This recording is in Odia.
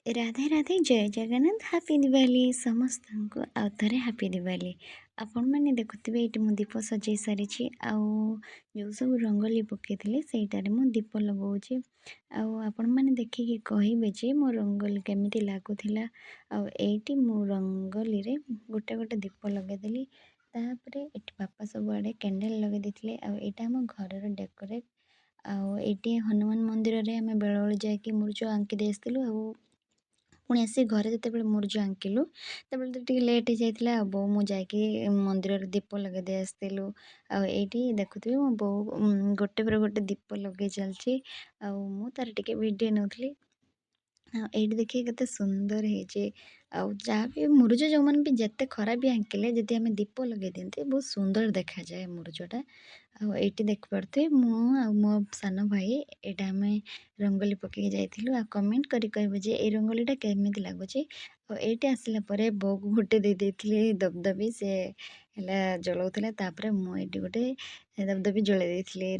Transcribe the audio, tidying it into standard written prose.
ରାଧେ ରାଧେ ଜୟ ଜଗନ୍ନାଥ ହାପି ଦିୱାଲି ସମସ୍ତଙ୍କୁ ଆଉ ଥରେ ହାପି ଦିୱାଲି। ଆପଣମାନେ ଦେଖୁଥିବେ ଏଇଠି ମୁଁ ଦୀପ ସଜେଇ ସାରିଛି ଆଉ ଯେଉଁ ସବୁ ରଙ୍ଗୋଲି ପକେଇଥିଲି ସେଇଟାରେ ମୁଁ ଦୀପ ଲଗାଉଛି। ଆଉ ଆପଣମାନେ ଦେଖିକି କହିବେ ଯେ ମୋ ରଙ୍ଗୋଲି କେମିତି ଲାଗୁଥିଲା। ଆଉ ଏଇଠି ମୁଁ ରଙ୍ଗୋଲିରେ ଗୋଟେ ଗୋଟେ ଦୀପ ଲଗେଇଦେଲି। ତାପରେ ଏଠି ବାପା ସବୁଆଡ଼େ କ୍ୟାଣ୍ଡେଲ୍ ଲଗେଇ ଦେଇଥିଲେ। ଆଉ ଏଇଟା ଆମ ଘରର ଡେକୋରେଟ୍। ଆଉ ଏଇଠି ହନୁମାନ ମନ୍ଦିରରେ ଆମେ ବେଳବେଳେ ଯାଇକି ମୁରୁଜ ଆଙ୍କି ଦେଇ ଆସିଥିଲୁ। ଆଉ ପୁଣି ଆସି ଘରେ ଯେତେବେଳେ ମୁରୁଜ ଆଙ୍କିଲୁ ସେତେବେଳେ ତ ଟିକେ ଲେଟ୍ ହେଇଯାଇଥିଲା। ଆଉ ବୋଉ ମୁଁ ଯାଇକି ମନ୍ଦିରରେ ଦୀପ ଲଗାଇ ଦେଇ ଆସିଥିଲୁ। ଆଉ ଏଇଠି ଦେଖୁଥିବେ ମୋ ବୋଉ ଗୋଟେ ପରେ ଗୋଟେ ଦୀପ ଲଗାଇ ଚାଲିଛି। ଆଉ ମୁଁ ତାର ଟିକେ ଭିଡ଼ିଓ ନେଉଥିଲି। ଆଉ ଏଇଠି ଦେଖିବେ କେତେ ସୁନ୍ଦର ହେଇଛି। ଆଉ ଯାହା ବି ମୁରୁଜ ଯେଉଁମାନେ ବି ଯେତେ ଖରାପ ବି ଆଙ୍କିଲେ ଯଦି ଆମେ ଦୀପ ଲଗାଇ ଦିଅନ୍ତି ବହୁତ ସୁନ୍ଦର ଦେଖାଯାଏ ମୁରୁଜଟା। ଆଉ ଏଇଠି ଦେଖିପାରୁଥିବେ ମୁଁ ଆଉ ମୋ ସାନ ଭାଇ ଏଇଟା ଆମେ ରଙ୍ଗୋଲି ପକେଇକି ଯାଇଥିଲୁ। ଆଉ କମେଣ୍ଟ କରି କହିବେ ଯେ ଏଇ ରଙ୍ଗୋଲିଟା କେମିତି ଲାଗୁଛି। ଆଉ ଏଇଠି ଆସିଲା ପରେ ବୋଉକୁ ଗୋଟେ ଦେଇ ଦେଇଥିଲି ଦବଦବି, ସେ ହେଲା ଜଳାଉଥିଲା। ତାପରେ ମୁଁ ଏଇଠି ଗୋଟେ ଦବଦବି ଜଳାଇ ଦେଇଥିଲି।